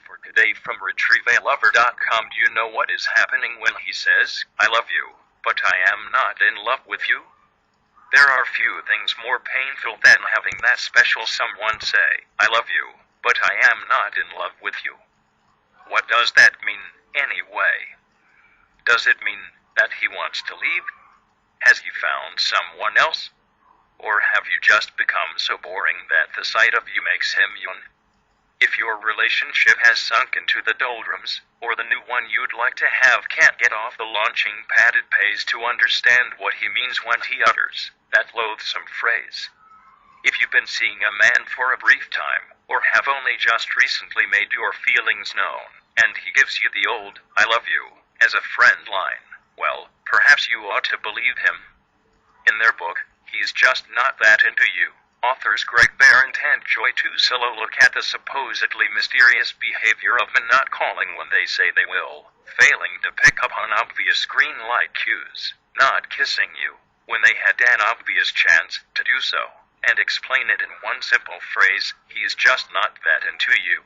for today from retrievealover.com. Do you know what is happening when he says, "I love you, but I am not in love with you"? There are few things more painful than having that special someone say, "I love you, but I am not in love with you." What does that mean, anyway? Does it mean that he wants to leave? Has he found someone else? Or have you just become so boring that the sight of you makes him yawn? If your relationship has sunk into the doldrums, or the new one you'd like to have can't get off the launching pad, it pays to understand what he means when he utters that loathsome phrase. If you've been seeing a man for a brief time, or have only just recently made your feelings known, and he gives you the old, "I love you," as a friend line, well, perhaps you ought to believe him. In their book, He's Just Not That Into You, authors Greg Behrendt and Joy Tusilo look at the supposedly mysterious behavior of men not calling when they say they will, failing to pick up on obvious green light cues, not kissing you when they had an obvious chance to do so, and explain it in one simple phrase: "He's just not that into you."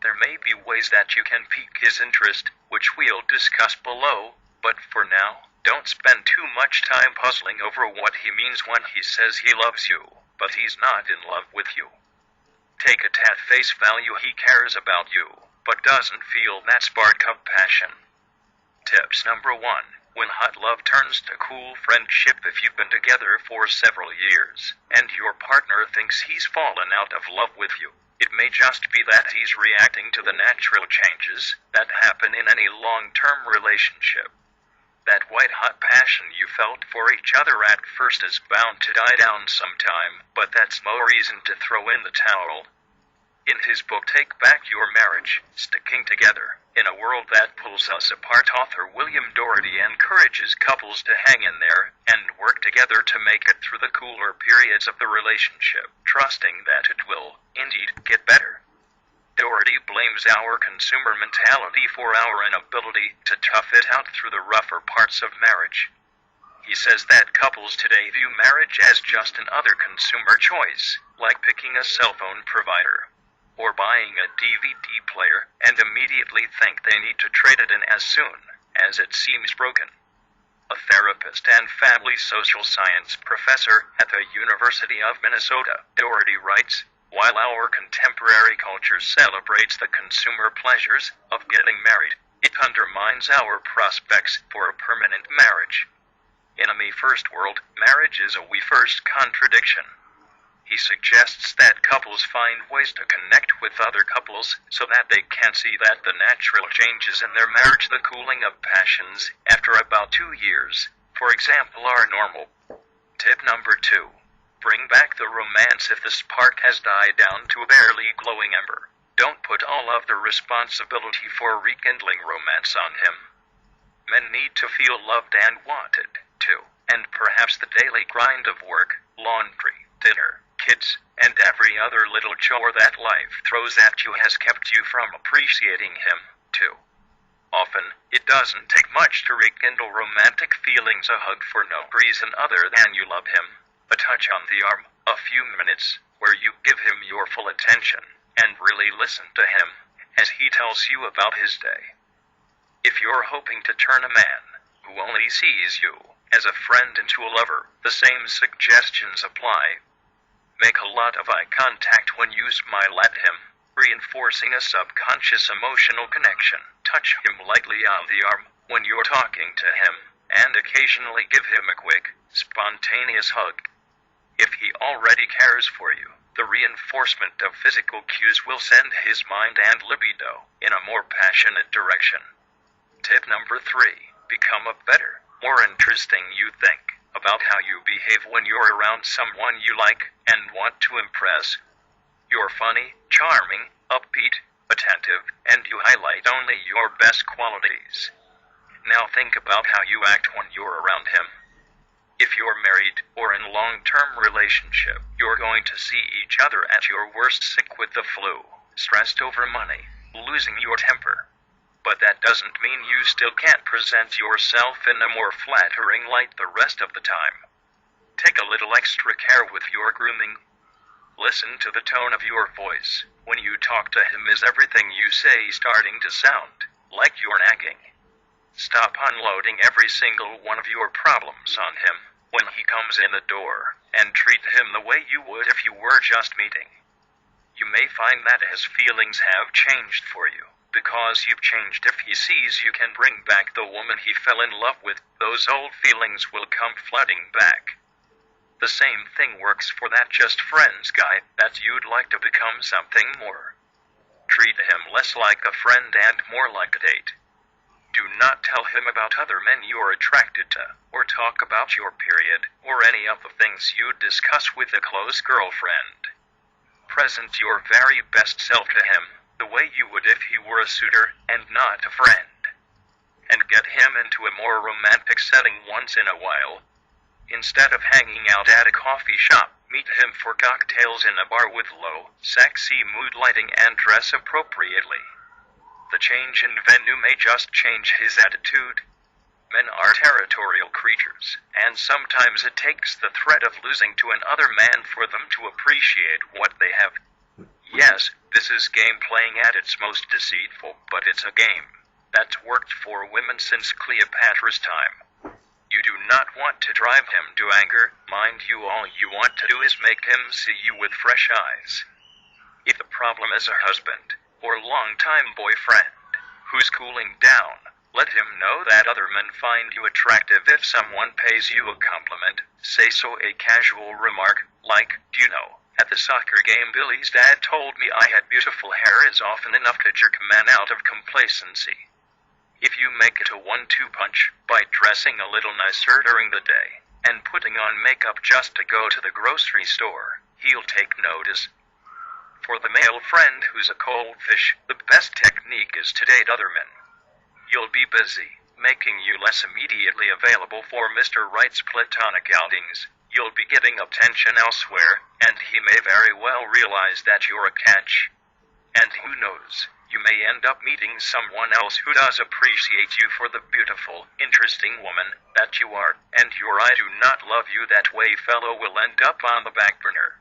There may be ways that you can pique his interest, which we'll discuss below, but for now, don't spend too much time puzzling over what he means when he says he loves you, but he's not in love with you. Take it at face value: he cares about you, but doesn't feel that spark of passion. Tips number 1. When hot love turns to cool friendship. If you've been together for several years, and your partner thinks he's fallen out of love with you, it may just be that he's reacting to the natural changes that happen in any long-term relationship. That white-hot passion you felt for each other at first is bound to die down sometime, but that's no reason to throw in the towel. In his book Take Back Your Marriage, Sticking Together in a World That Pulls Us Apart, author William Doherty encourages couples to hang in there and work together to make it through the cooler periods of the relationship, trusting that it will, indeed, get better. Doherty blames our consumer mentality for our inability to tough it out through the rougher parts of marriage. He says that couples today view marriage as just another consumer choice, like picking a cell phone provider or buying a DVD player, and immediately think they need to trade it in as soon as it seems broken. A therapist and family social science professor at the University of Minnesota, Doherty writes, "While our contemporary culture celebrates the consumer pleasures of getting married, it undermines our prospects for a permanent marriage. In a me-first world, marriage is a we-first contradiction." He suggests that couples find ways to connect with other couples so that they can see that the natural changes in their marriage, the cooling of passions after about 2 years, for example, are normal. Tip number 2. Bring back the romance. If the spark has died down to a barely glowing ember, don't put all of the responsibility for rekindling romance on him. Men need to feel loved and wanted, too, and perhaps the daily grind of work, laundry, dinner, kids, and every other little chore that life throws at you has kept you from appreciating him, too. Often, it doesn't take much to rekindle romantic feelings: a hug for no reason other than you love him, a touch on the arm, a few minutes where you give him your full attention and really listen to him as he tells you about his day. If you're hoping to turn a man who only sees you as a friend into a lover, the same suggestions apply. Make a lot of eye contact when you smile at him, reinforcing a subconscious emotional connection. Touch him lightly on the arm when you're talking to him, and occasionally give him a quick, spontaneous hug. If he already cares for you, the reinforcement of physical cues will send his mind and libido in a more passionate direction. Tip number 3. Become a better, more interesting you think about how you behave when you're around someone you like and want to impress. You're funny, charming, upbeat, attentive, and you highlight only your best qualities. Now think about how you act when you're around him. If you're married or in a long-term relationship, you're going to see each other at your worst, sick with the flu, stressed over money, losing your temper. But that doesn't mean you still can't present yourself in a more flattering light the rest of the time. Take a little extra care with your grooming. Listen to the tone of your voice. When you talk to him, is everything you say starting to sound like you're nagging? Stop unloading every single one of your problems on him when he comes in the door, and treat him the way you would if you were just meeting. You may find that his feelings have changed for you, because you've changed. If he sees you can bring back the woman he fell in love with, those old feelings will come flooding back. The same thing works for that just friends guy that you'd like to become something more. Treat him less like a friend and more like a date. Do not tell him about other men you're attracted to, or talk about your period, or any of the things you'd discuss with a close girlfriend. Present your very best self to him, the way you would if he were a suitor and not a friend. And get him into a more romantic setting once in a while. Instead of hanging out at a coffee shop, meet him for cocktails in a bar with low, sexy mood lighting and dress appropriately. The change in venue may just change his attitude. Men are territorial creatures, and sometimes it takes the threat of losing to another man for them to appreciate what they have. Yes, this is game playing at its most deceitful, but it's a game that's worked for women since Cleopatra's time. You do not want to drive him to anger, mind you. All you want to do is make him see you with fresh eyes. If the problem is a husband, or longtime boyfriend, who's cooling down, let him know that other men find you attractive. If someone pays you a compliment, say so. A casual remark, like, "Do you know, at the soccer game Billy's dad told me I had beautiful hair," is often enough to jerk a man out of complacency. If you make it a 1-2 punch by dressing a little nicer during the day and putting on makeup just to go to the grocery store, he'll take notice. For the male friend who's a cold fish, the best technique is to date other men. You'll be busy, making you less immediately available for Mr. Right's platonic outings. You'll be getting attention elsewhere, and he may very well realize that you're a catch. And who knows? You may end up meeting someone else who does appreciate you for the beautiful, interesting woman that you are, and your "I do not love you that way" fellow will end up on the back burner.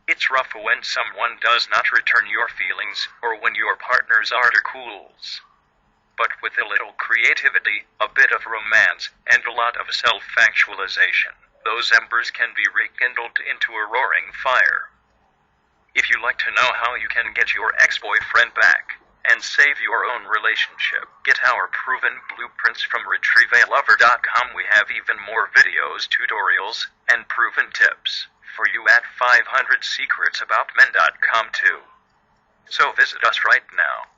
It's rough when someone does not return your feelings, or when your partner's ardor cools. But with a little creativity, a bit of romance, and a lot of self-actualization, those embers can be rekindled into a roaring fire. If you'd like to know how you can get your ex-boyfriend back and save your own relationship, get our proven blueprints from RetrieveALover.com. We have even more videos, tutorials, and proven tips for you at 500secretsaboutmen.com too. So visit us right now.